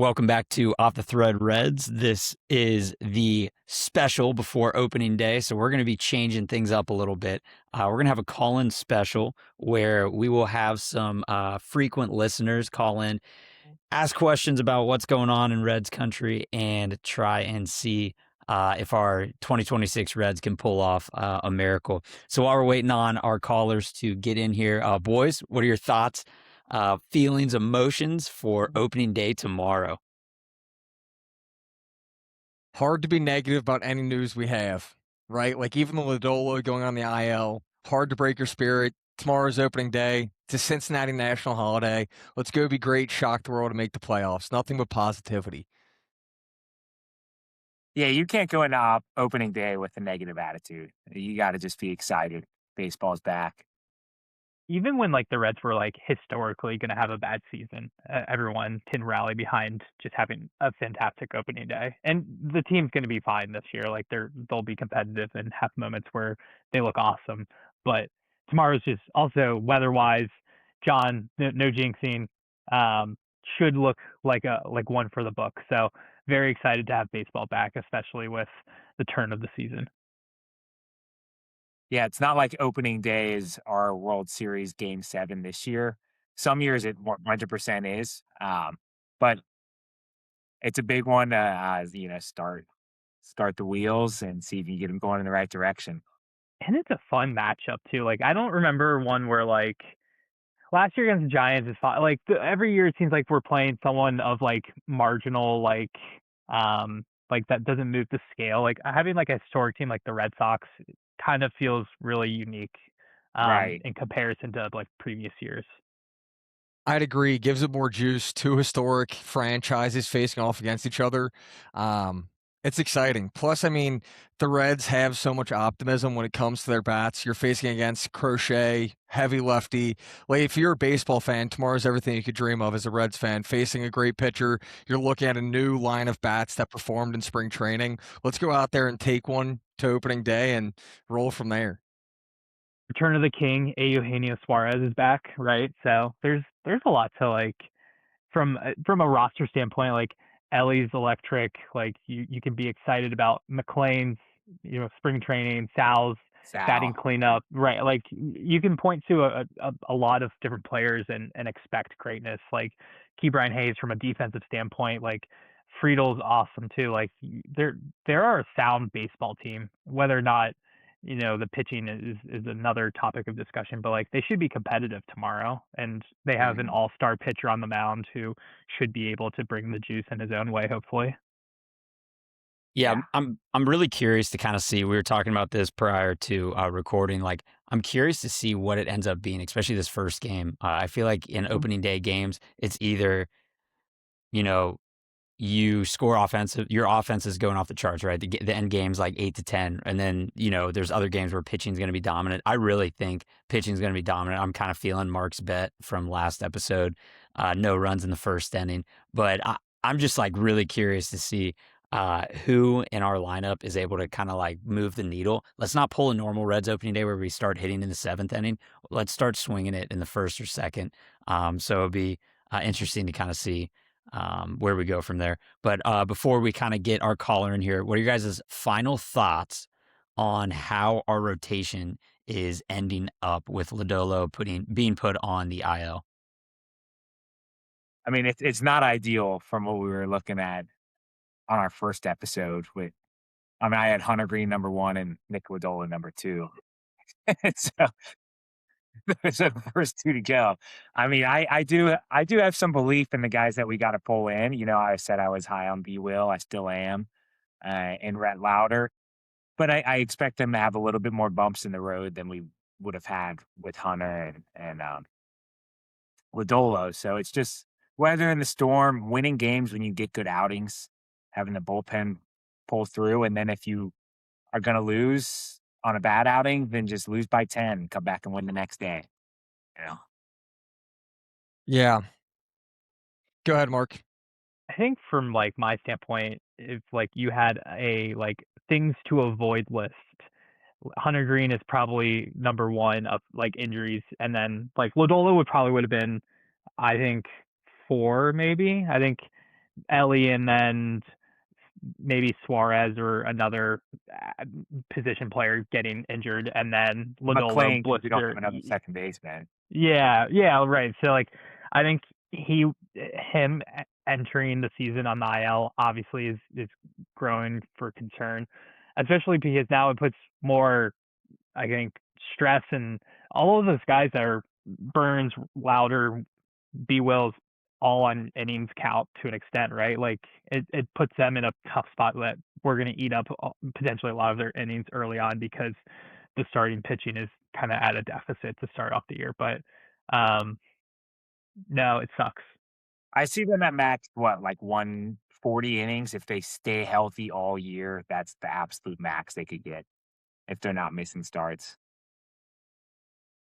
Welcome back to Off the Thread Reds. This is the special before opening day, so we're going to be changing things up a little bit. We're going to have a call-in special where we will have some frequent listeners call in, ask questions about what's going on in Reds country, and try and see if our 2026 Reds can pull off a miracle. So while we're waiting on our callers to get in here, boys, what are your thoughts, feelings, emotions for opening day tomorrow? Hard to be negative about any news we have, right? Like even the Lodolo going on the IL, hard to break your spirit. Tomorrow's opening day. It's a Cincinnati national holiday. Let's go be great, shock the world, and make the playoffs. Nothing but positivity. Yeah, you can't go into opening day with a negative attitude. You got to just be excited. Baseball's back. Even when the Reds were historically going to have a bad season, everyone can rally behind just having a fantastic opening day, and the team's going to be fine this year. They'll be competitive and have moments where they look awesome. But tomorrow's just also weather-wise, John, no jinxing, should look like one for the book. So very excited to have baseball back, especially with the turn of the season. Yeah, it's not like opening day is our World Series Game 7 this year. Some years it 100% is, but it's a big one to start the wheels and see if you get them going in the right direction. And it's a fun matchup too. I don't remember one where last year against the Giants is fine. Every year it seems like we're playing someone of marginal that doesn't move the scale. Having a historic team like the Red Sox kind of feels really unique Right. in comparison to previous years. I'd agree. Gives it more juice. Two historic franchises facing off against each other. It's exciting. Plus, I mean, the Reds have so much optimism when it comes to their bats. You're facing against Crochet, heavy lefty. If you're a baseball fan, tomorrow's everything you could dream of as a Reds fan. Facing a great pitcher, you're looking at a new line of bats that performed in spring training. Let's go out there and take one to opening day and roll from there. Return of the King, Eugenio Suarez is back, right? So there's a lot to from a roster standpoint. Ellie's electric. You can be excited about McLean's, spring training, Sal's batting cleanup, right? You can point to a lot of different players and expect greatness. Ke'Bryan Hayes from a defensive standpoint, Friedel's awesome too. There are a sound baseball team, whether or not the pitching is another topic of discussion, but they should be competitive tomorrow, and they have an all-star pitcher on the mound who should be able to bring the juice in his own way, hopefully. Yeah, I'm really curious to kind of see. We were talking about this prior to recording. I'm curious to see what it ends up being, especially this first game. I feel like in opening day games, it's either you score offensive, your offense is going off the charts, right? The end game's 8-10, and then there's other games where pitching's going to be dominant. I really think pitching's going to be dominant. I'm kind of feeling Mark's bet from last episode, no runs in the first inning, but I'm just really curious to see who in our lineup is able to kind of move the needle. Let's not pull a normal Reds opening day where we start hitting in the seventh inning. Let's start swinging it in the first or second. So it'll be interesting to kind of see where we go from there. But before we kind of get our caller in here, what are your guys' final thoughts on how our rotation is ending up with Lodolo being put on the IL? I mean, it's not ideal from what we were looking at on our first episode. I had Hunter Green number 1 and Nick Lodolo number 2. So those are the first 2 to go. I mean, I do have some belief in the guys that we got to pull in. I said I was high on B. Will. I still am, and Rhett Lauder. But I expect them to have a little bit more bumps in the road than we would have had with Hunter and Lodolo. So it's just weathering the storm, winning games when you get good outings, having the bullpen pull through. And then if you are going to lose on a bad outing, then just lose by 10, come back and win the next day. Yeah. Go ahead, Mark. I think from my standpoint, if you had a things to avoid list, Hunter Green is probably number 1 of injuries, and then Lodolo would have been, I think, 4 maybe. I think Ellie and then maybe Suarez or another position player getting injured, and then Lodolo, McLean, 'cause we don't have Blister. another second baseman. Yeah, right. So like, I think him entering the season on the IL obviously is growing for concern, especially because now it puts more, I think, stress and all of those guys that are Burns, Louder, B Wills, all on innings count to an extent, right? Like it puts them in a tough spot that we're going to eat up potentially a lot of their innings early on because the starting pitching is kind of at a deficit to start off the year. But no, it sucks. I see them at max, like 140 innings. If they stay healthy all year, that's the absolute max they could get if they're not missing starts.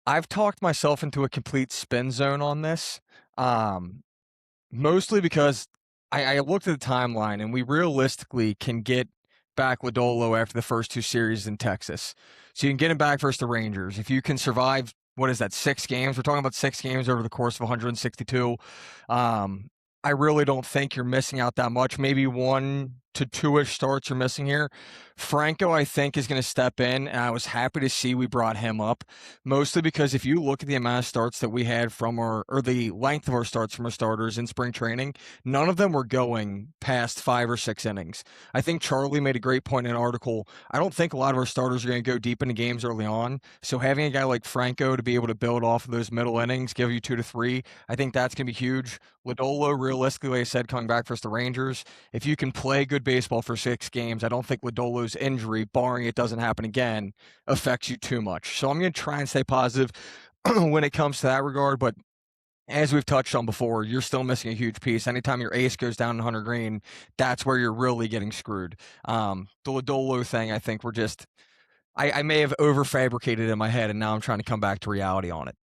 I've talked myself into a complete spin zone on this, mostly because I looked at the timeline and we realistically can get back Lodolo after the first 2 series in Texas. So you can get him back versus the Rangers. If you can survive, what is that, 6 games? We're talking about 6 games over the course of 162. I really don't think you're missing out that much. Maybe 1 to 2-ish starts you're missing here. Franco, I think, is going to step in, and I was happy to see we brought him up, mostly because if you look at the amount of starts that we had from or the length of our starts from our starters in spring training, none of them were going past 5 or 6 innings. I think Charlie made a great point in an article. I don't think a lot of our starters are going to go deep into games early on, so having a guy like Franco to be able to build off of those middle innings, give you 2 to 3, I think that's going to be huge. Lodolo, realistically, like I said, coming back versus the Rangers, if you can play good baseball for 6 games, I don't think Lodolo's injury, barring it doesn't happen again, affects you too much. So I'm going to try and stay positive when it comes to that regard, but as we've touched on before, you're still missing a huge piece. Anytime your ace goes down in Hunter Green, that's where you're really getting screwed. The Lodolo thing, I think I may have overfabricated in my head, and now I'm trying to come back to reality on it.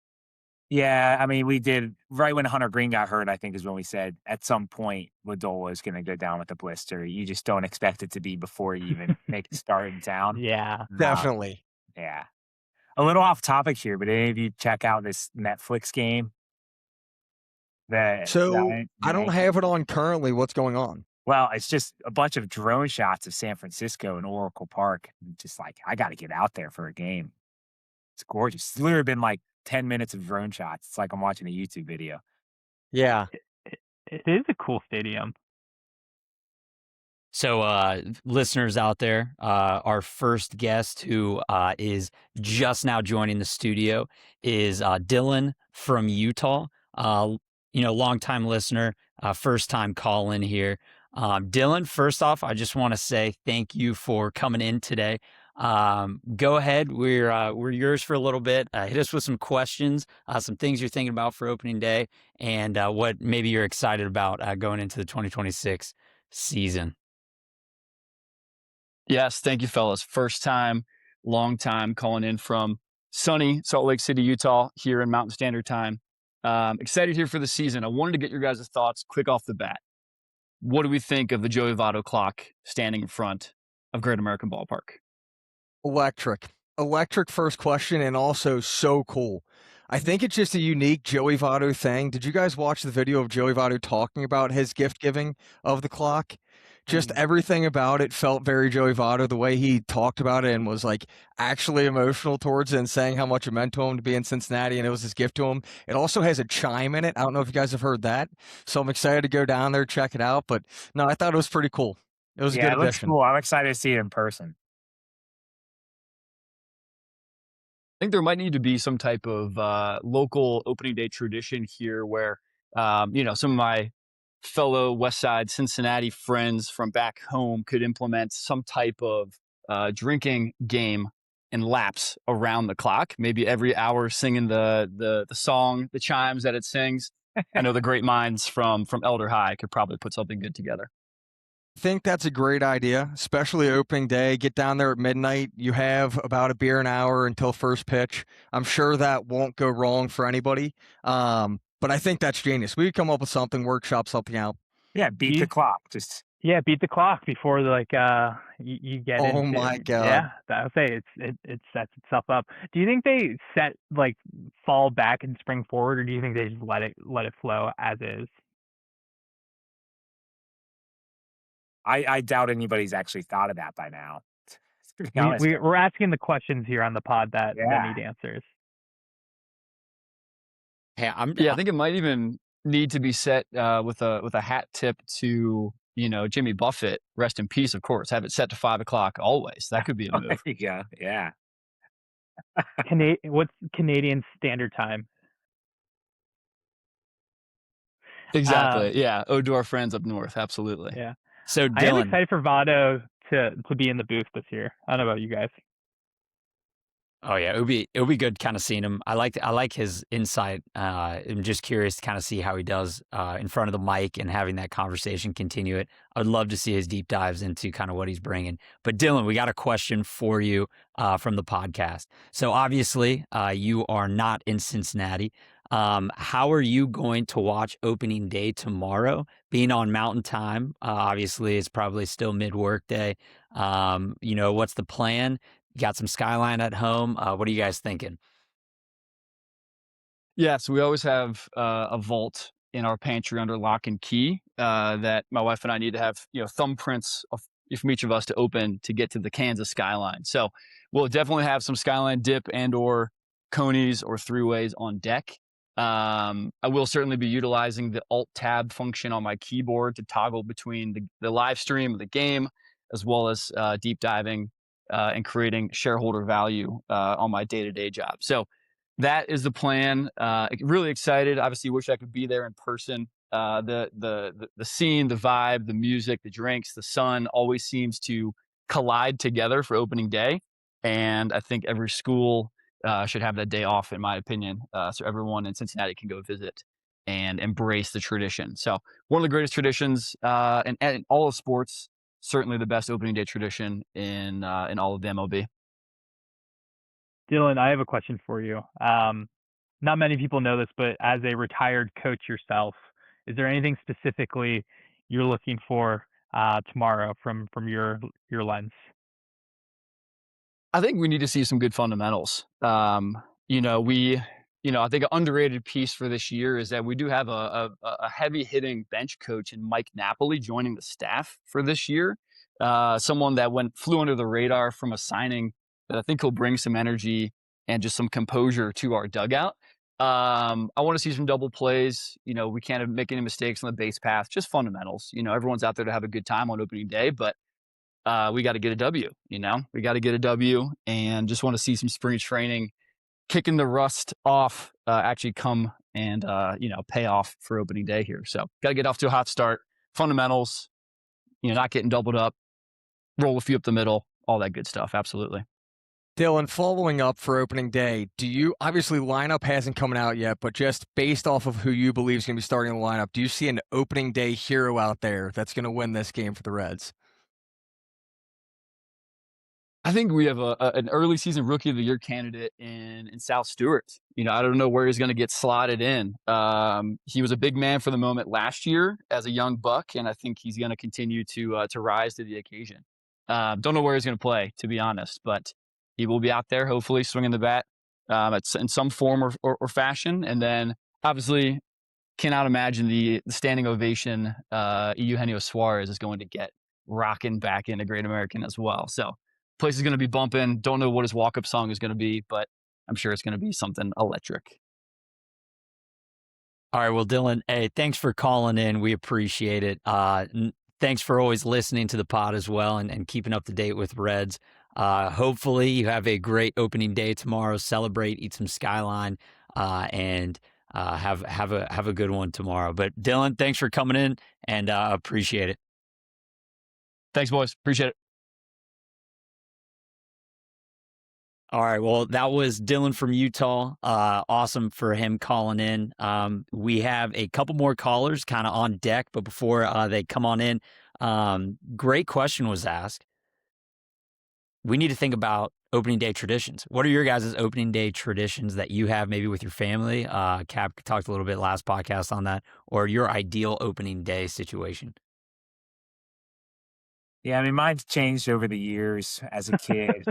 Yeah, I mean, we did right when Hunter Green got hurt, I think is when we said at some point Lodolo is going to go down with a blister. You just don't expect it to be before you even make a start in town. Yeah. Definitely. Yeah. A little off topic here, but any of you check out this Netflix game? So I don't Yankees- have it on currently. What's going on? Well, it's just a bunch of drone shots of San Francisco and Oracle Park. Just like, I got to get out there for a game. It's gorgeous. It's literally been like 10 minutes of drone shots. It's like I'm watching a YouTube video. Yeah. It is a cool stadium. So, listeners out there, our first guest who is just now joining the studio is Dylan from Utah. Longtime listener, first time call in here. Dylan, first off, I just want to say thank you for coming in today. Go ahead, we're yours for a little bit. Hit us with some questions, some things you're thinking about for opening day, and what maybe you're excited about going into the 2026 season. Yes, thank you, fellas. First time, long time calling in from sunny Salt Lake City, Utah, here in Mountain Standard Time. Excited here for the season. I wanted to get your guys' thoughts quick off the bat. What do we think of the Joey Votto clock standing in front of Great American Ballpark? Electric first question, and also so cool. I think it's just a unique Joey Votto thing. Did you guys watch the video of Joey Votto talking about his gift giving of the clock? Just everything about it felt very Joey Votto, the way he talked about it and was like actually emotional towards it and saying how much it meant to him to be in Cincinnati and it was his gift to him. It also has a chime in it. I don't know if you guys have heard that. So I'm excited to go down there, check it out. But no, I thought it was pretty cool. It was a good it looks addition. cool. I'm excited to see it in person. I think there might need to be some type of local opening day tradition here where, some of my fellow West Side Cincinnati friends from back home could implement some type of drinking game and laps around the clock, maybe every hour singing the song, the chimes that it sings. I know the great minds from Elder High could probably put something good together. I think that's a great idea, especially opening day. Get down there at midnight. You have about a beer an hour until first pitch. I'm sure that won't go wrong for anybody. But I think that's genius. We could come up with something, workshop something out. Yeah, beat the clock. Just beat the clock before you get into. Oh my God. Yeah, I would say it sets itself up. Do you think they fall back and spring forward, or do you think they just let it flow as is? I doubt anybody's actually thought of that by now. To be We, honest. we we're asking the questions here on the pod that Yeah. need answers. Hey, Yeah, I think it might even need to be set with a hat tip to Jimmy Buffett, rest in peace, of course. Have it set to 5 o'clock always. That could be a Oh, there move. you go. Yeah. What's Canadian Standard Time? Exactly. Yeah. Ode to our friends up north. Absolutely. Yeah. So I am Dylan, excited for Vado to be in the booth this year. I don't know about you guys. oh yeah, it would be good kind of seeing him. I like his insight. I'm just curious to kind of see how he does in front of the mic and having that conversation continue it. I'd love to see his deep dives into kind of what he's bringing. But Dylan, we got a question for you from the podcast. So obviously, you are not in Cincinnati. How are you going to watch opening day tomorrow? Being on Mountain Time, obviously, it's probably still mid-work day. What's the plan? You got some Skyline at home. What are you guys thinking? Yeah, so we always have a vault in our pantry under lock and key that my wife and I need to have, thumbprints from each of us to open to get to the Kansas Skyline. So we'll definitely have some Skyline dip and or conies or three-ways on deck. I will certainly be utilizing the Alt Tab function on my keyboard to toggle between the live stream of the game as well as deep diving and creating shareholder value on my day-to-day job. So that is the plan. Really excited. Obviously, wish I could be there in person. The scene, the vibe, the music, the drinks, the sun always seems to collide together for opening day, and I think every school should have that day off, in my opinion, so everyone in Cincinnati can go visit and embrace the tradition. So one of the greatest traditions in all of sports. Certainly the best opening day tradition in all of the MLB. Dylan, I have a question for you. Not many people know this, but as a retired coach yourself, is there anything specifically you're looking for tomorrow from your lens? I think we need to see some good fundamentals. I think an underrated piece for this year is that we do have a heavy hitting bench coach in Mike Napoli joining the staff for this year. Someone that flew under the radar from a signing that I think will bring some energy and just some composure to our dugout. I want to see some double plays. We can't make any mistakes on the base path, just fundamentals. Everyone's out there to have a good time on opening day, but we got to get a W, we got to get a W and just want to see some spring training kicking the rust off, actually come and, pay off for opening day here. So got to get off to a hot start, fundamentals, not getting doubled up, roll a few up the middle, all that good stuff. Absolutely. Dylan, following up for opening day, obviously lineup hasn't come out yet, but just based off of who you believe is going to be starting the lineup, do you see an opening day hero out there that's going to win this game for the Reds? I think we have an early season rookie of the year candidate in South Stewart. I don't know where he's going to get slotted in. He was a big man for the moment last year as a young buck, and I think he's going to continue to rise to the occasion. Don't know where he's going to play, to be honest, but he will be out there, hopefully swinging the bat in some form or fashion. And then obviously cannot imagine the standing ovation Eugenio Suarez is going to get rocking back into Great American as well. So place is going to be bumping. Don't know what his walk-up song is going to be, but I'm sure it's going to be something electric. All right, well, Dylan, hey, thanks for calling in. We appreciate it. Thanks for always listening to the pod as well and keeping up to date with Reds. Hopefully you have a great opening day tomorrow. Celebrate, eat some Skyline, and have a good one tomorrow. But Dylan, thanks for coming in and appreciate it. Thanks, boys. Appreciate it. All right. Well, that was Dylan from Utah. Awesome for him calling in. We have a couple more callers kind of on deck, but before they come on in, great question was asked. We need to think about opening day traditions. What are your guys' opening day traditions that you have maybe with your family? Cap talked a little bit last podcast on that, or your ideal opening day situation. Yeah, I mean, mine's changed over the years as a kid.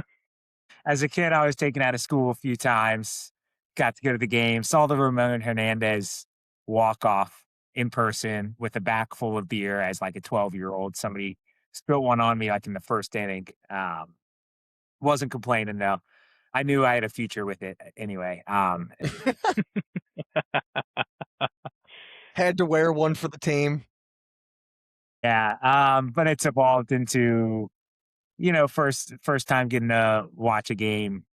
As a kid, I was taken out of school a few times, got to go to the game, saw the Ramon Hernandez walk off in person with a back full of beer as like a 12-year-old. Somebody spilt one on me like in the first inning. Wasn't complaining though. I knew I had a future with it anyway. Had to wear one for the team. Yeah. But it's evolved into, first time getting to watch a game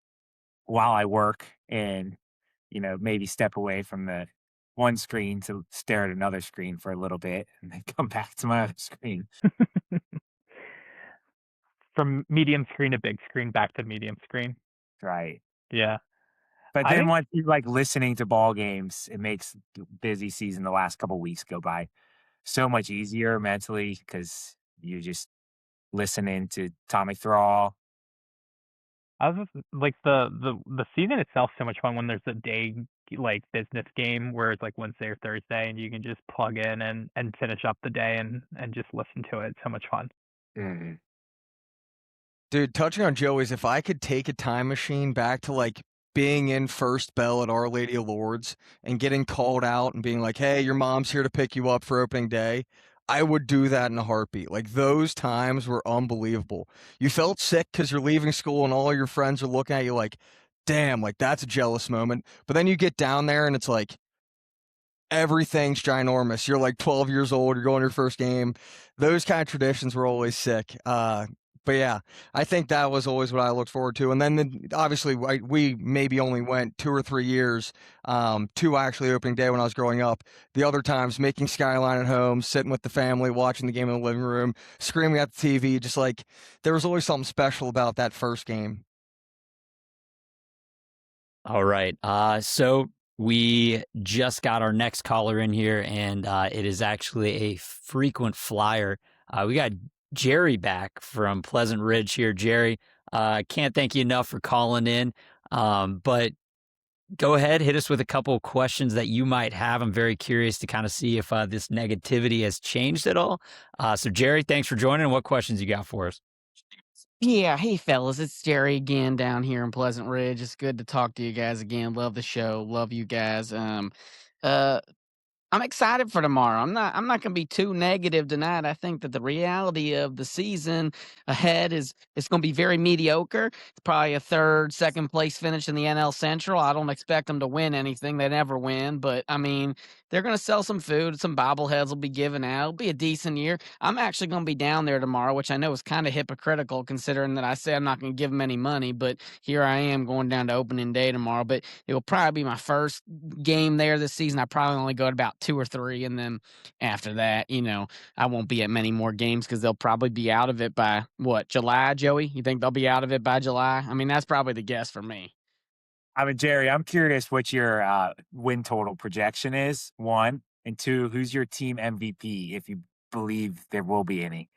while I work and, maybe step away from the one screen to stare at another screen for a little bit and then come back to my other screen. From medium screen to big screen, back to medium screen. Right. Yeah. But I then think once you like listening to ball games, it makes the busy season the last couple weeks go by so much easier mentally because you're just listening to Tommy Thrall. I was just, like the season itself so much fun when there's a day like business game where it's like Wednesday or Thursday and you can just plug in and finish up the day and just listen to it. It's so much fun. Mhm. Dude, touching on Joey's, if I could take a time machine back to like being in first bell at Our Lady of Lourdes and getting called out and being like, hey, your mom's here to pick you up for opening day, I would do that in a heartbeat. Like those times were unbelievable. You felt sick because you're leaving school and all your friends are looking at you like, damn, like that's a jealous moment. But then you get down there and it's like, everything's ginormous. You're like 12 years old. You're going to your first game. Those kind of traditions were always sick. But yeah, I think that was always what I looked forward to. And then obviously we maybe only went 2 or 3 years to actually opening day when I was growing up. The other times making Skyline at home, sitting with the family, watching the game in the living room, screaming at the TV, just like there was always something special about that first game. All right. So we just got our next caller in here, and it is actually a frequent flyer. We got Jerry back from Pleasant Ridge here. Jerry, can't thank you enough for calling in. But go ahead, hit us with a couple of questions that you might have. I'm very curious to kind of see if this negativity has changed at all. So, Jerry, thanks for joining. What questions you got for us? Yeah, hey fellas, it's Jerry again down here in Pleasant Ridge. It's good to talk to you guys again. Love the show. Love you guys. Uh I'm excited for tomorrow. I'm not going to be too negative tonight. I think that the reality of the season ahead is it's going to be very mediocre. It's probably a third, second place finish in the NL Central. I don't expect them to win anything. They never win, but I mean, they're going to sell some food, some bobbleheads will be given out. It'll be a decent year. I'm actually going to be down there tomorrow, which I know is kind of hypocritical considering that I say I'm not going to give them any money, but here I am going down to opening day tomorrow, but it will probably be my first game there this season. I probably only go to about 2 or 3, and then after that, I won't be at many more games because they'll probably be out of it by what, July, Joey? You think they'll be out of it by July? I mean, that's probably the guess for me. I mean, Jerry, I'm curious what your win total projection is, one. And two, who's your team MVP, if you believe there will be any?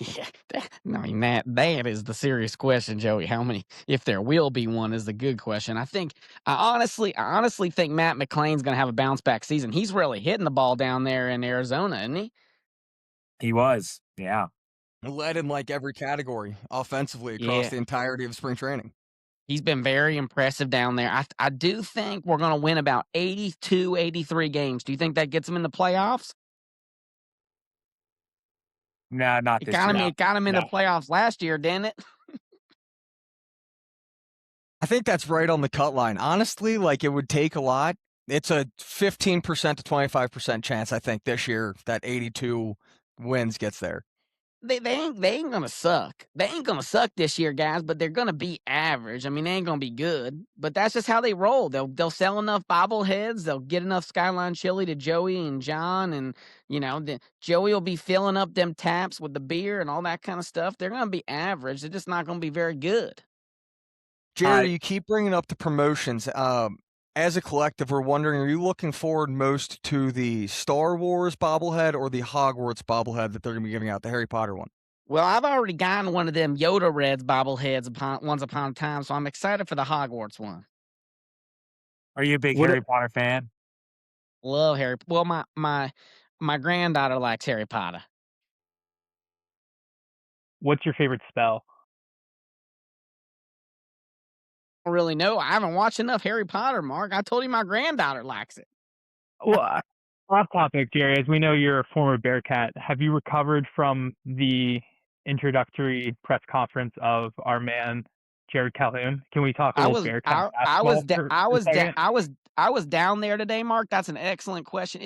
Yeah, I mean that is the serious question, Joey. How many, if there will be one, is the good question. I honestly think Matt McClain's going to have a bounce back season. He's really hitting the ball down there in Arizona, isn't he? He was, yeah. Led in like every category offensively across Yeah. the entirety of spring training. He's been very impressive down there. I do think we're going to win about 82, 83 games. Do you think that gets them in the playoffs? No, not It this got him. year. It got him in the No. playoffs last year, didn't it? I think that's right on the cut line. Honestly, like it would take a lot. It's a 15% to 25% chance, I think, this year that 82 wins gets there. They ain't gonna suck. They ain't gonna suck this year, guys. But they're gonna be average. I mean, they ain't gonna be good. But that's just how they roll. They'll sell enough bobbleheads. They'll get enough Skyline chili to Joey and John, and Joey will be filling up them taps with the beer and all that kind of stuff. They're gonna be average. They're just not gonna be very good. Jerry, you keep bringing up the promotions. As a collective, we're wondering, are you looking forward most to the Star Wars bobblehead or the Hogwarts bobblehead that they're going to be giving out, the Harry Potter one? Well, I've already gotten one of them Yoda Reds bobbleheads once upon a time, so I'm excited for the Hogwarts one. Are you a big What Harry Potter fan? Love Harry. Well, my granddaughter likes Harry Potter. What's your favorite spell? I don't really know. I haven't watched enough Harry Potter, Mark. I told you my granddaughter likes it. Well, off topic, Jerry. As we know, you're a former Bearcat. Have you recovered from the introductory press conference of our man Jared Calhoun? Can we talk a I little was Bearcat I was basketball da- for I a was da- second? I was down there today, Mark. That's an excellent question.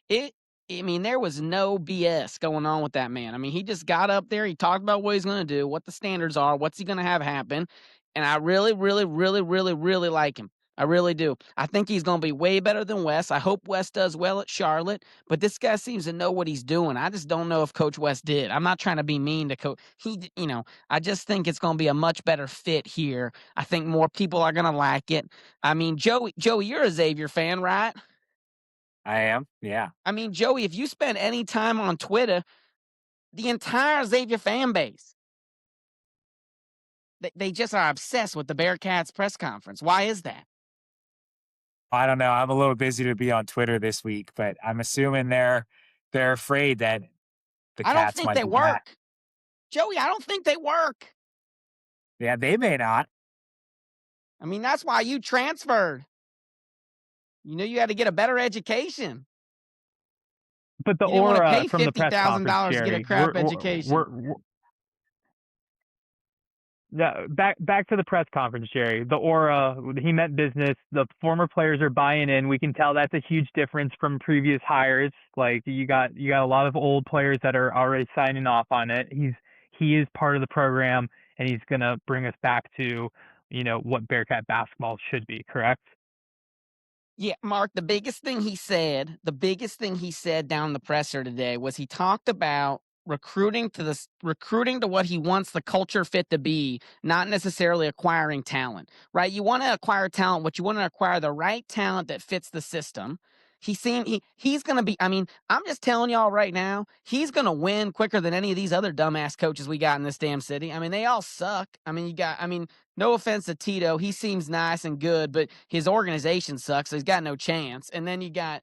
It I mean, there was no BS going on with that man. I mean, he just got up there, he talked about what he's gonna do, what the standards are, what's he gonna have happen. And I really, really, really, really, really like him. I really do. I think he's gonna be way better than Wes. I hope Wes does well at Charlotte, but this guy seems to know what he's doing. I just don't know if Coach West did. I'm not trying to be mean to Coach. I just think it's gonna be a much better fit here. I think more people are gonna like it. I mean, Joey, you're a Xavier fan, right? I am. Yeah. I mean, Joey, if you spend any time on Twitter, the entire Xavier fan base, they just are obsessed with the Bearcats press conference. Why is that? I don't know. I'm a little busy to be on Twitter this week, but I'm assuming they're afraid that the I don't Cats think might they be back. work. Joey, I don't think they work. Yeah, they may not. I mean, that's why you transferred. You know, you had to get a better education. But the You didn't want to aura pay from the press conference, $50,000 to get a Jerry. crap education. Yeah, back to the press conference, Jerry. The aura, he meant business. The former players are buying in. We can tell that's a huge difference from previous hires. Like you got a lot of old players that are already signing off on it. He is part of the program, and he's gonna bring us back to, what Bearcat basketball should be. Correct? Yeah, Mark, the biggest thing he said down the presser today was he talked about recruiting to what he wants the culture fit to be, not necessarily acquiring talent. Right? You want to acquire talent, but you want to acquire the right talent that fits the system. He's going to be, I mean, I'm just telling y'all right now, he's going to win quicker than any of these other dumbass coaches we got in this damn city. I mean, they all suck. I mean, no offense to Tito, he seems nice and good, but his organization sucks, so he's got no chance. And then you got,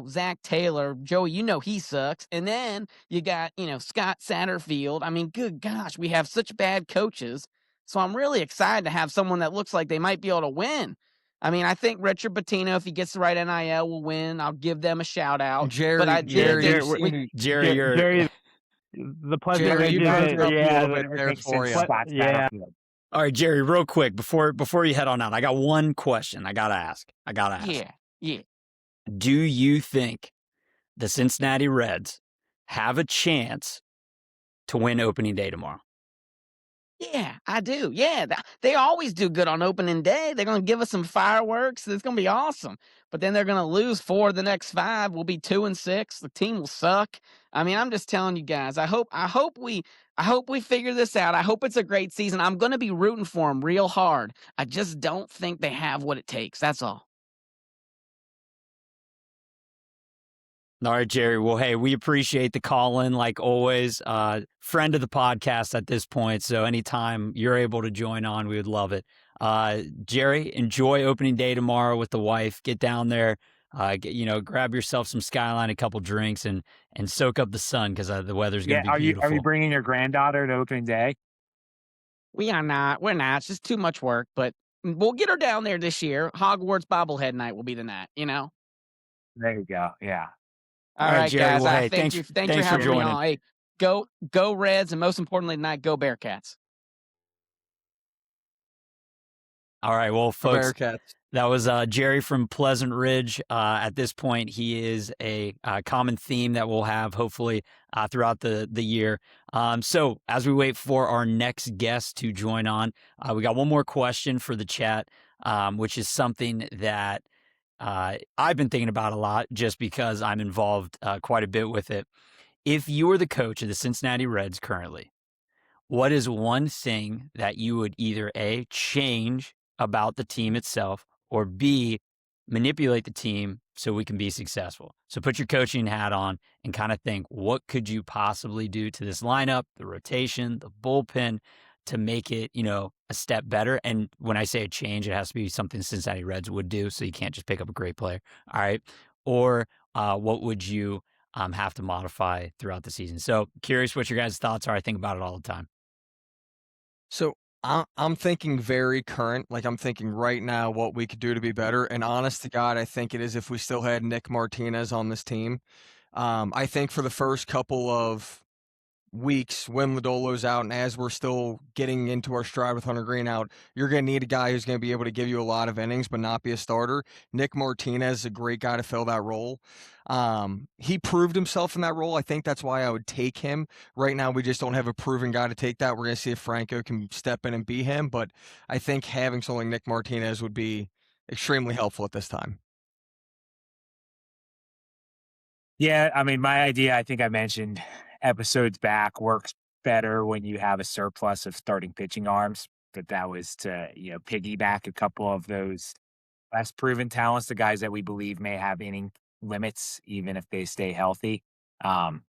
Zach Taylor, Joey, he sucks. And then you got, Scott Satterfield. I mean, good gosh, we have such bad coaches. So I'm really excited to have someone that looks like they might be able to win. I mean, I think Richard Pitino, if he gets the right NIL, will win. I'll give them a shout out. Jerry, but I Jerry, did you've seen- Jerry, the Pleasant Jerry, Ridge you is guys it. are up a Yeah, little bit there for you. yeah. All right, Jerry, real quick before you head on out, I got one question I gotta ask. Yeah. Do you think the Cincinnati Reds have a chance to win opening day tomorrow? Yeah, I do. Yeah, they always do good on opening day. They're going to give us some fireworks. It's going to be awesome. But then they're going to lose 4 of the next 5. We'll be 2-6. The team will suck. I mean, I'm just telling you guys. I hope we figure this out. I hope it's a great season. I'm going to be rooting for them real hard. I just don't think they have what it takes. That's all. All right, Jerry. Well, hey, we appreciate the call in like always. Friend of the podcast at this point. So anytime you're able to join on, we would love it. Jerry, enjoy opening day tomorrow with the wife. Get down there, grab yourself some Skyline, a couple drinks, and soak up the sun because the weather's going to be beautiful. Are you bringing your granddaughter to opening day? We are not. We're not. It's just too much work, but we'll get her down there this year. Hogwarts bobblehead night will be the night, There you go. Yeah. All right, Jerry. guys. Well, hey, thanks for for having joining. me on. Hey, go Reds, and most importantly tonight, go Bearcats. All right, well, folks, Bearcats. That was Jerry from Pleasant Ridge. At this point, he is a common theme that we'll have hopefully throughout the year. So as we wait for our next guest to join on, we got one more question for the chat, which is something that I've been thinking about a lot just because I'm involved quite a bit with it. If you were the coach of the Cincinnati Reds currently, what is one thing that you would either A, change about the team itself, or B, manipulate the team so we can be successful? So put your coaching hat on and kind of think, what could you possibly do to this lineup, the rotation, the bullpen to make it, a step better? And when I say a change, it has to be something Cincinnati Reds would do. So you can't just pick up a great player. All right. Or what would you have to modify throughout the season? So curious what your guys' thoughts are. I think about it all the time. So I'm thinking very current. Like I'm thinking right now what we could do to be better. And honest to God, I think it is if we still had Nick Martinez on this team. I think for the first couple of weeks when Lodolo's out and as we're still getting into our stride with Hunter Green out, you're going to need a guy who's going to be able to give you a lot of innings but not be a starter. Nick Martinez is a great guy to fill that role. He proved himself in that role. I think that's why I would take him. Right now, we just don't have a proven guy to take that. We're going to see if Franco can step in and be him, but I think having someone like Nick Martinez would be extremely helpful at this time. Yeah, I mean, my idea, I think I mentioned episodes back, works better when you have a surplus of starting pitching arms. That was to, piggyback a couple of those less proven talents, the guys that we believe may have inning limits, even if they stay healthy, um,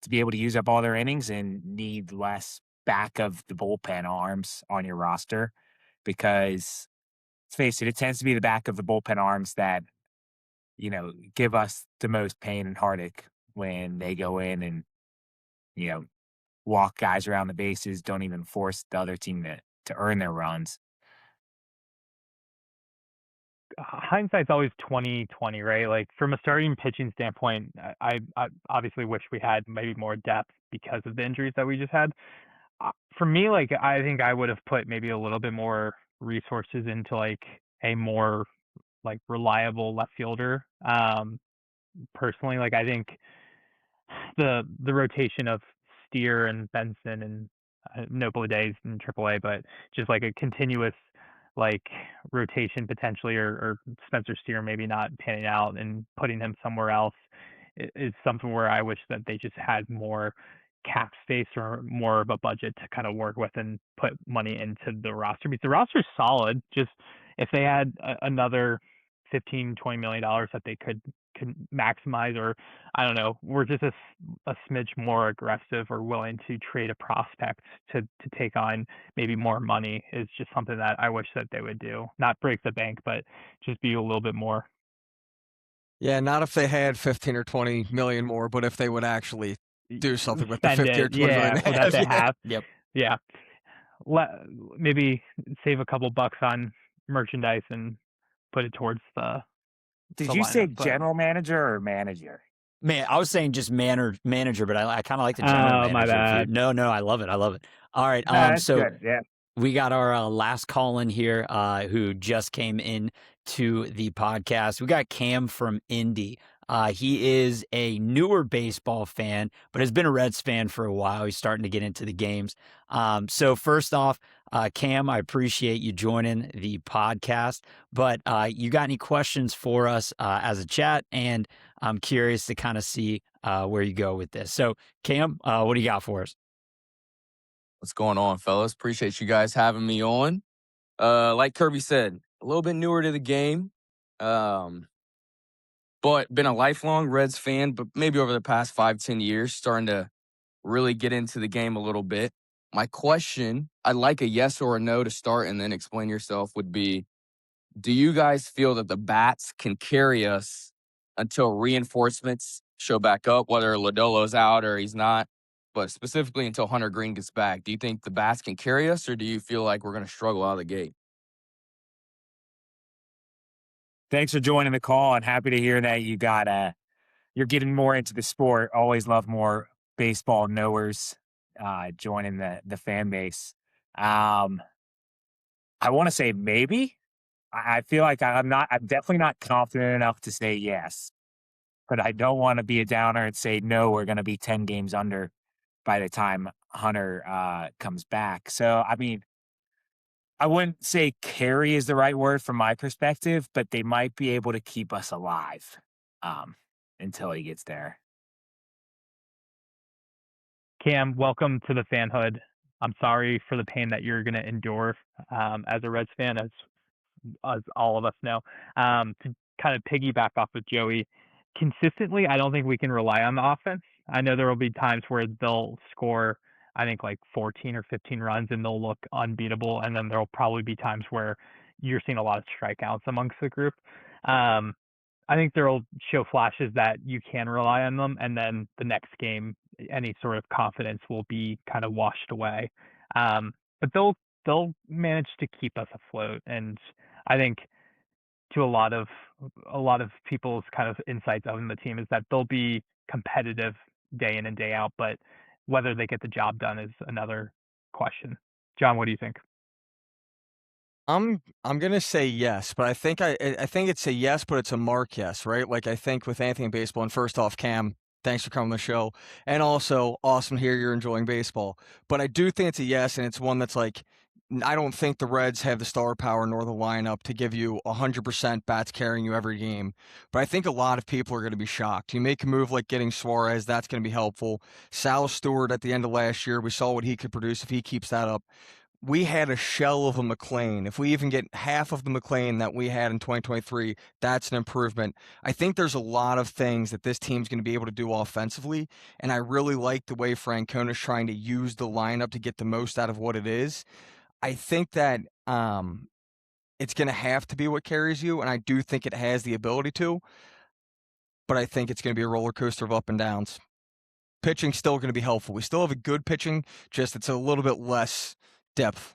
to be able to use up all their innings and need less back of the bullpen arms on your roster. Because let's face it, it tends to be the back of the bullpen arms that give us the most pain and heartache when they go in and, you know, walk guys around the bases, don't even force the other team to earn their runs. Hindsight's always 20/20, right? Like from a starting pitching standpoint, I obviously wish we had maybe more depth because of the injuries that we just had. For me, like I think I would have put maybe a little bit more resources into like a more like reliable left fielder. Personally, like I think the rotation of Steer and Benson and Noble days in AAA, but just like a continuous like rotation potentially, or Spencer Steer maybe not panning out and putting him somewhere else is something where I wish that they just had more cap space or more of a budget to kind of work with and put money into the roster, because the roster's solid. Just if they had another 15-20 million dollars that they could maximize, or I don't know, we're just a smidge more aggressive or willing to trade a prospect to take on maybe more money, is just something that I wish that they would do. Not break the bank, but just be a little bit more. Yeah, not if they had 15 or 20 million more, but if they would actually do something with the Spend 15 or it, 20 million yeah, they that they yeah. have. Yep. Yeah. Maybe save a couple bucks on merchandise and put it towards the Did you say lineup. But general manager or manager? Man, I was saying just manager, but I kind of like the general oh, my manager. If you, bad. no, I love it. I love it. All right. No, that's So good. Yeah. we got our last call in here who just came in to the podcast. We got Cam from Indy. He is a newer baseball fan, but has been a Reds fan for a while. He's starting to get into the games. So first off, Cam, I appreciate you joining the podcast, but you got any questions for us as a chat? And I'm curious to kind of see where you go with this. So Cam, what do you got for us? What's going on, fellas? Appreciate you guys having me on. Like Kirby said, a little bit newer to the game, but been a lifelong Reds fan, but maybe over the past 5-10 years, starting to really get into the game a little bit. My question, I'd like a yes or a no to start and then explain yourself, would be, do you guys feel that the bats can carry us until reinforcements show back up, whether Lodolo's out or he's not, but specifically until Hunter Green gets back? Do you think the bats can carry us, or do you feel like we're going to struggle out of the gate? Thanks for joining the call, and happy to hear that you're getting more into the sport. Always love more baseball knowers joining the fan base. I want to say maybe. I feel like I'm definitely not confident enough to say yes, but I don't want to be a downer and say no, we're going to be 10 games under by the time Hunter comes back. So, I mean, I wouldn't say carry is the right word from my perspective, but they might be able to keep us alive um, until he gets there. Cam, welcome to the fanhood. I'm sorry for the pain that you're going to endure as a Reds fan, as all of us know. To kind of piggyback off of Joey, consistently, I don't think we can rely on the offense. I know there will be times where they'll score, I think, like 14 or 15 runs and they'll look unbeatable. And then there'll probably be times where you're seeing a lot of strikeouts amongst the group. I think they'll show flashes that you can rely on them. And then the next game, any sort of confidence will be kind of washed away. But they'll manage to keep us afloat. And I think to a lot of people's kind of insights on the team is that they'll be competitive day in and day out, but whether they get the job done is another question. John, what do you think? I'm gonna say yes, but I think I think it's a yes, but it's a mark yes, right? Like I think with anything in baseball, and first off, Cam, thanks for coming on the show. And also awesome to hear you're enjoying baseball. But I do think it's a yes, and it's one that's like I don't think the Reds have the star power nor the lineup to give you 100% bats carrying you every game. But I think a lot of people are going to be shocked. You make a move like getting Suarez, that's going to be helpful. Sal Stewart at the end of last year, we saw what he could produce if he keeps that up. We had a shell of a McLean. If we even get half of the McLean that we had in 2023, that's an improvement. I think there's a lot of things that this team's going to be able to do offensively, and I really like the way Francona's trying to use the lineup to get the most out of what it is. I think that it's going to have to be what carries you, and I do think it has the ability to, but I think it's going to be a roller coaster of up and downs. Pitching's still going to be helpful. We still have a good pitching, just it's a little bit less depth.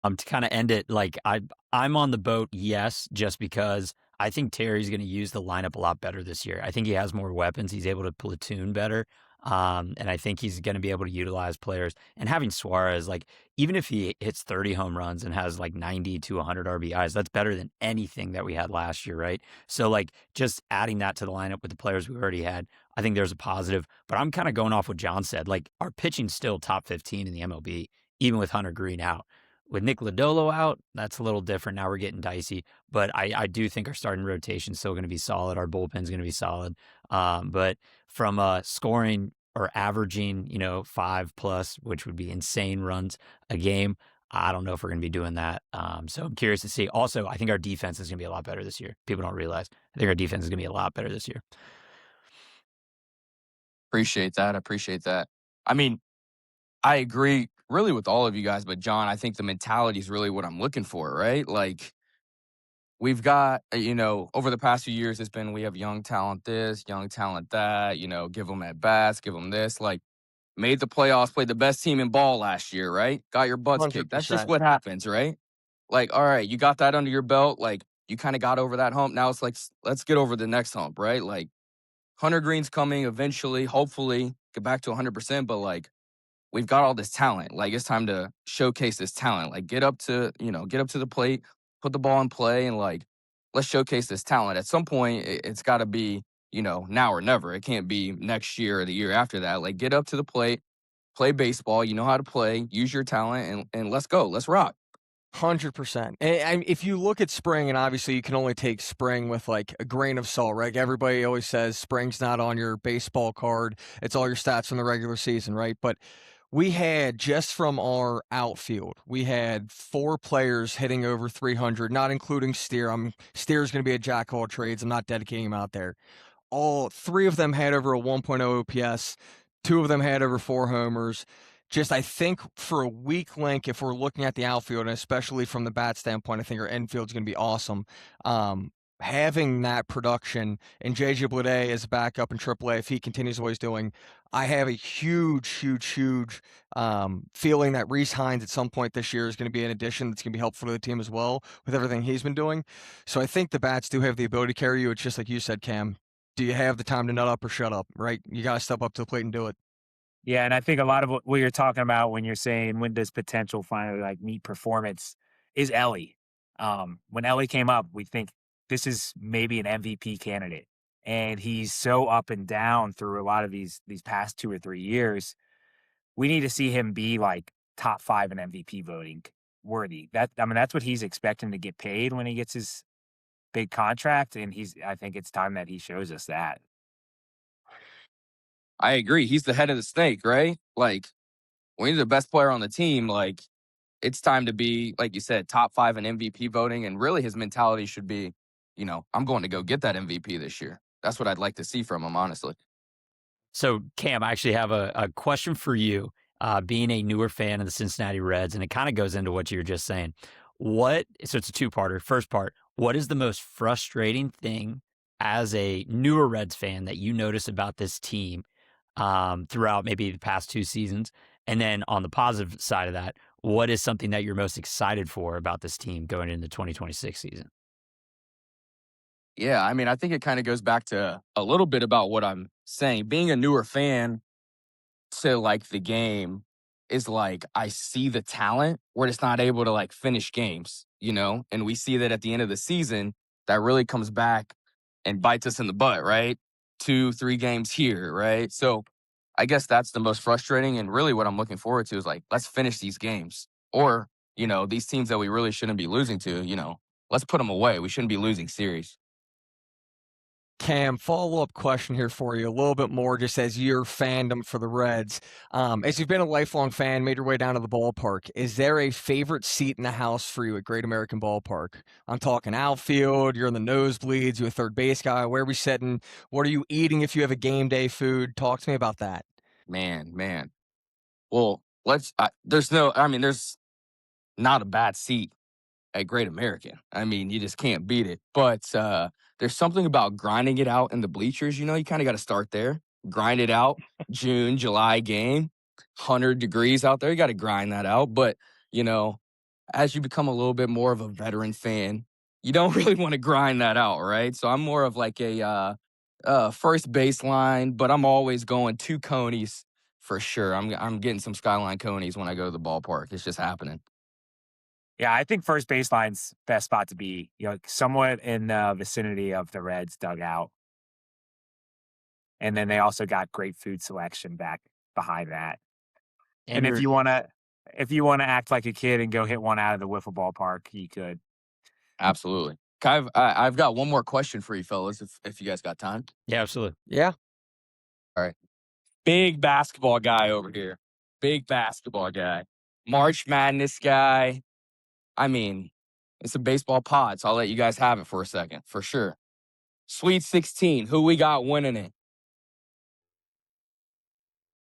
To kind of end it, like I'm on the boat, yes, just because I think Terry's going to use the lineup a lot better this year. I think he has more weapons. He's able to platoon better. And I think he's going to be able to utilize players. And having Suarez, like, even if he hits 30 home runs and has like 90 to 100 RBIs, that's better than anything that we had last year, right? So, like, just adding that to the lineup with the players we already had, I think there's a positive. But I'm kind of going off what John said. Like, our pitching's still top 15 in the MLB, even with Hunter Green out. With Nick Lodolo out, that's a little different. Now we're getting dicey, but I do think our starting rotation is still going to be solid. Our bullpen's going to be solid. But from scoring or averaging, 5+, which would be insane runs a game, I don't know if we're going to be doing that. So I'm curious to see. Also, I think our defense is going to be a lot better this year. People don't realize. I think our defense is going to be a lot better this year. Appreciate that. I mean, I agree really with all of you guys, but John, I think the mentality is really what I'm looking for, right? Like, we've got, over the past few years, it's been we have young talent this, young talent that, give them at bats, give them this. Like, made the playoffs, played the best team in ball last year, right? Got your butts kicked. That's just 100%. what happens, right? Like, all right, you got that under your belt. Like, you kind of got over that hump. Now it's like, let's get over the next hump, right? Like, Hunter Green's coming eventually, hopefully, get back to 100%. But, like, we've got all this talent. Like, it's time to showcase this talent. Like, get up to the plate, put the ball in play, and, like, let's showcase this talent. At some point, it's got to be, now or never. It can't be next year or the year after that. Like, get up to the plate, play baseball. You know how to play, use your talent, and let's go. Let's rock. 100%. And if you look at spring, and obviously you can only take spring with like a grain of salt, right? Everybody always says spring's not on your baseball card. It's all your stats from the regular season, right? But we had, just from our outfield, we had 4 players hitting over 300, not including Steer. Steer's going to be a jack of all trades. I'm not dedicating him out there. All 3 of them had over a 1.0 OPS. 2 of them had over 4 homers. Just, I think for a weak link, if we're looking at the outfield, and especially from the bat standpoint, I think our infield's going to be awesome. Having that production and JJ Bleday as a backup in AAA, if he continues what he's doing, I have a huge feeling that Rhys Hines at some point this year is going to be an addition that's going to be helpful to the team as well with everything he's been doing. So I think the bats do have the ability to carry you. It's just like you said, Cam. Do you have the time to nut up or shut up, right? You got to step up to the plate and do it. Yeah, and I think a lot of what you're talking about when you're saying when does potential finally like meet performance is Ellie. When Ellie came up, we think this is maybe an MVP candidate, and he's so up and down through a lot of these past 2 or 3 years. We need to see him be like top 5 in MVP voting worthy. That's what he's expecting to get paid when he gets his big contract, and I think it's time that he shows us that. I agree. He's the head of the snake, right? Like, when he's the best player on the team, like, it's time to be, like you said, top 5 in MVP voting. And really his mentality should be, I'm going to go get that MVP this year. That's what I'd like to see from him, honestly. So, Cam, I actually have a question for you, being a newer fan of the Cincinnati Reds, and it kind of goes into what you were just saying. So it's a 2-parter. First part, what is the most frustrating thing as a newer Reds fan that you notice about this team throughout maybe the past 2 seasons? And then on the positive side of that, what is something that you're most excited for about this team going into the 2026 season? Yeah, I mean, I think it kind of goes back to a little bit about what I'm saying. Being a newer fan to like the game is like I see the talent. We're just not able to like finish games, you know? And we see that at the end of the season, that really comes back and bites us in the butt, right? 2, 3 games here, right? So I guess that's the most frustrating. And really what I'm looking forward to is like, let's finish these games. Or, you know, these teams that we really shouldn't be losing to, you know, let's put them away. We shouldn't be losing series. Cam, follow-up question here for you, a little bit more just as your fandom for the Reds. As you've been a lifelong fan, made your way down to the ballpark, is there a favorite seat in the house for you at Great American Ballpark? I'm talking outfield, you're in the nosebleeds, you're a third base guy, where are we sitting? What are you eating if you have a game day food? Talk to me about that. Man. Well, there's not a bad seat at Great American. I mean, you just can't beat it. But there's something about grinding it out in the bleachers. You know, you kind of got to start there, grind it out. June, July game, 100 degrees out there. You got to grind that out. But, you know, as you become a little bit more of a veteran fan, you don't really want to grind that out, right? So I'm more of like a first baseline, but I'm always going 2 conies for sure. I'm getting some Skyline conies when I go to the ballpark. It's just happening. Yeah, I think first baseline's best spot to be, you know, somewhat in the vicinity of the Reds dugout. And then they also got great food selection back behind that. And if you wanna act like a kid and go hit one out of the wiffle ball park, you could. Absolutely. I've got one more question for you fellas, if you guys got time. Yeah, absolutely. Yeah. All right. Big basketball guy over here. Big basketball guy. March Madness guy. I mean, it's a baseball pod, so I'll let you guys have it for a second, for sure. Sweet 16, who we got winning it?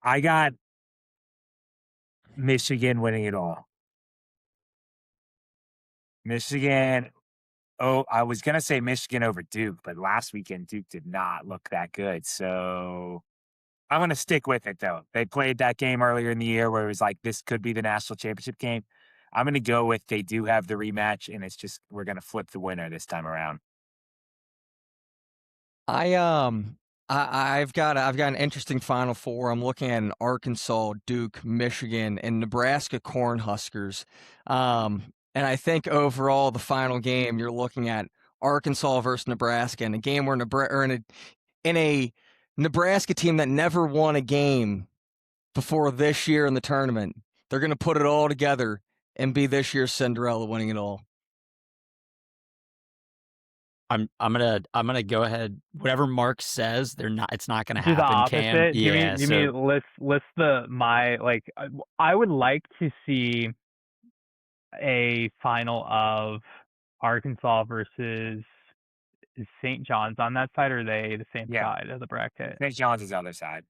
I got Michigan winning it all. Michigan. Oh, I was gonna say Michigan over Duke, but last weekend Duke did not look that good. So I'm gonna stick with it though. They played that game earlier in the year where it was like this could be the national championship game. I'm gonna go with they do have the rematch, and it's just we're gonna flip the winner this time around. I've got an interesting Final Four. I'm looking at an Arkansas, Duke, Michigan, and Nebraska Cornhuskers. And I think overall, the final game you're looking at Arkansas versus Nebraska, in a game where in a Nebraska team that never won a game before this year in the tournament. They're going to put it all together and be this year's Cinderella, winning it all. I'm gonna go ahead. Whatever Mark says, it's not gonna Do the happen. opposite. Cam, You yeah. mean list I would like to see a final of Arkansas versus is St. John's on that side, or are they the same side of the bracket? St. John's is the other side.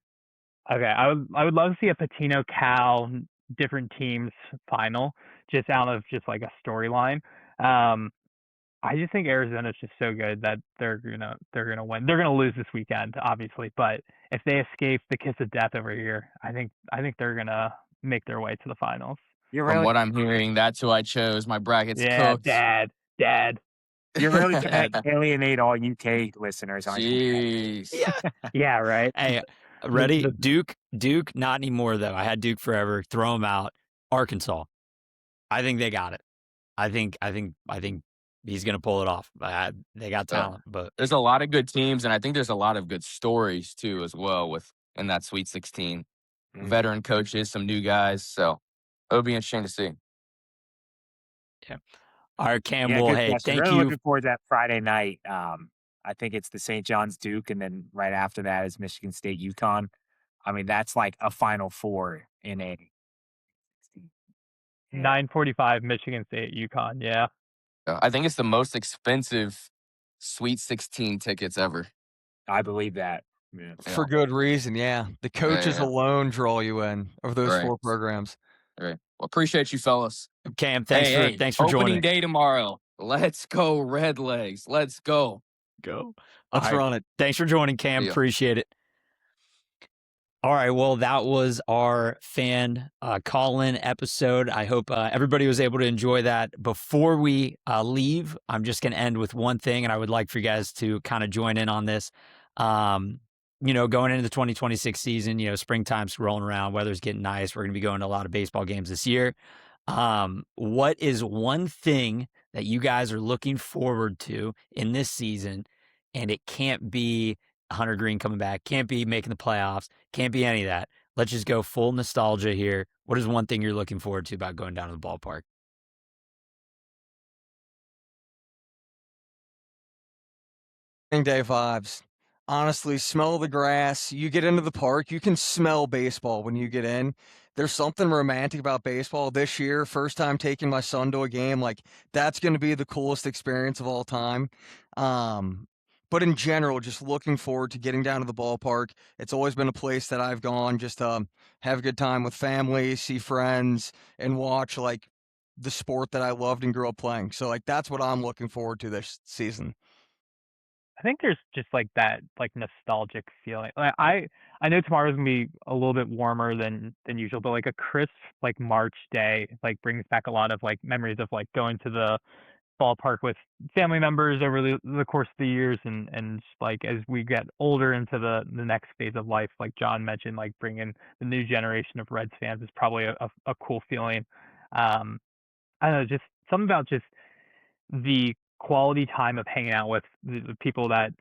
Okay, I would love to see a Patino Cal different teams final, just out of just like a storyline. I just think Arizona's just so good that they're gonna win. They're gonna lose this weekend, obviously, but if they escape the kiss of death over here, I think they're gonna make their way to the finals. From what I'm hearing, that's who I chose. My bracket's cooked. Dad. You're really gonna alienate all UK listeners, aren't you? Jeez. Yeah, right. Hey, ready? Duke, not anymore though. I had Duke forever. Throw them out. Arkansas. I think they got it. I think he's gonna pull it off. They got talent, but there's a lot of good teams, and I think there's a lot of good stories too as well in that Sweet 16. Veteran coaches, some new guys. So it'll be interesting to see. Yeah. All right, Cam. Yeah, well, hey, thank you. Looking forward to that Friday night. I think it's the St. John's Duke, and then right after that is Michigan State UConn. I mean, that's like a Final Four in a 9:45 Michigan State UConn. Yeah. I think it's the most expensive Sweet 16 tickets ever. I believe that. Yeah. For good reason, yeah. The coaches alone draw you in of those 4 programs. All right. Well, appreciate you, fellas. Cam, thanks for joining. Opening day tomorrow. Let's go, Redlegs. Let's go. Let's run it. Thanks for joining, Cam. Appreciate it. All right, well, that was our fan call-in episode. I hope everybody was able to enjoy that. Before we leave, I'm just going to end with one thing, and I would like for you guys to kind of join in on this. Going into the 2026 season, springtime's rolling around, weather's getting nice. We're going to be going to a lot of baseball games this year. What is one thing that you guys are looking forward to in this season, and it can't be Hunter Green coming back, can't be making the playoffs, can't be any of that. Let's just go full nostalgia here. What is one thing you're looking forward to about going down to the ballpark? Day vibes. Honestly, smell the grass. You get into the park, you can smell baseball when you get in. There's something romantic about baseball this year. First time taking my son to a game, like that's going to be the coolest experience of all time. But in general, just looking forward to getting down to the ballpark. It's always been a place that I've gone just to have a good time with family, see friends, and watch like the sport that I loved and grew up playing. So like that's what I'm looking forward to this season. I think there's just like that like nostalgic feeling. Like I know tomorrow's gonna be a little bit warmer than usual, but like a crisp like March day like brings back a lot of like memories of like going to the ballpark with family members over the course of the years, and just, like as we get older into the next phase of life, like John mentioned, like bringing the new generation of Reds fans is probably a cool feeling. Um, I don't know, just something about just the quality time of hanging out with the people that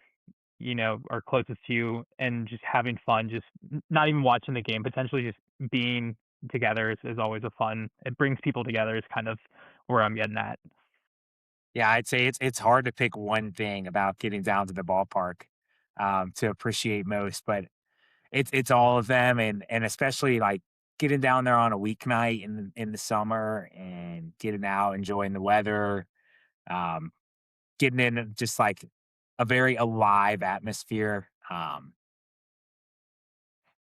are closest to you and just having fun, just not even watching the game, potentially just being together is always a fun. It brings people together is kind of where I'm getting at. Yeah, I'd say it's hard to pick one thing about getting down to the ballpark to appreciate most, but it's all of them, and especially like getting down there on a weeknight in the summer and getting out, enjoying the weather, um, getting in just like a very alive atmosphere.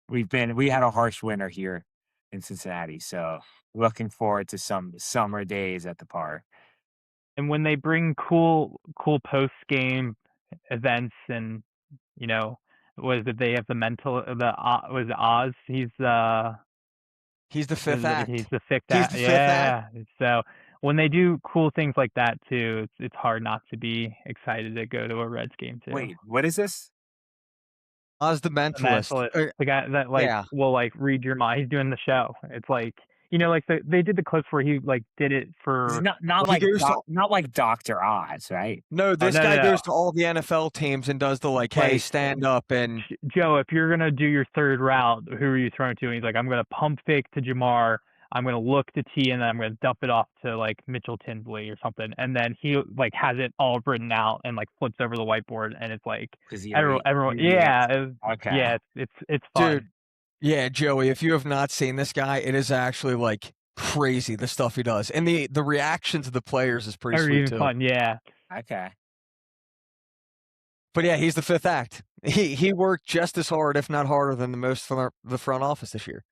We had a harsh winter here in Cincinnati, so looking forward to some summer days at the park. And when they bring cool post game events, and you know was it they have the mental the was it Oz, He's the fifth he's act. the fifth He's act, the fifth act. yeah. So when they do cool things like that too, it's hard not to be excited to go to a Reds game too. Wait, what is this? Oz the The mentalist. mentalist, the guy that like Yeah. will like read your mind. He's doing the show. It's like like they did the clips where he like did it This is for not He like goes to Not like Dr. Oz, right? No, oh this no no guy goes no to all the NFL teams and does the like, hey, like stand up and Joe, if you're gonna do your third route, who are you throwing to? And he's like, I'm gonna pump fake to Jamar. I'm gonna look to T, and then I'm gonna dump it off to like Mitchell Tinsley or something. And then he like has it all written out and like flips over the whiteboard, and it's like Because he everyone, reads. yeah, Okay. yeah, it's dude, fun. yeah, Joey, if you have not seen this guy, it is actually like crazy the stuff he does. And the reaction to the players is pretty Or sweet even too. fun, yeah. Okay. But yeah, he's the fifth act. He worked just as hard, if not harder, than the most from the front office this year.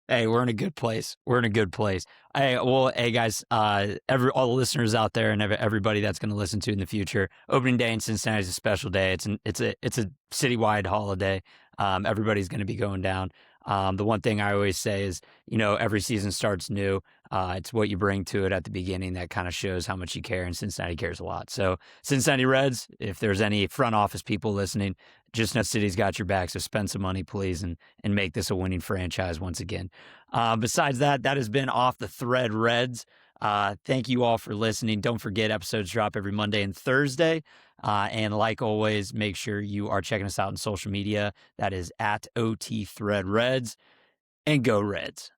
Hey, we're in a good place. We're in a good place. Hey guys, all the listeners out there and everybody that's going to listen to in the future, opening day in Cincinnati is a special day. It's a citywide holiday. Everybody's going to be going down. The one thing I always say is, every season starts new. It's what you bring to it at the beginning that kind of shows how much you care, and Cincinnati cares a lot. So, Cincinnati Reds, if there's any front office people listening, Just Nut City's got your back. So spend some money, please, and make this a winning franchise once again. Besides that has been Off the Thread Reds. Thank you all for listening. Don't forget, episodes drop every Monday and Thursday. And like always, make sure you are checking us out on social media. That is at OT Thread Reds. And go Reds.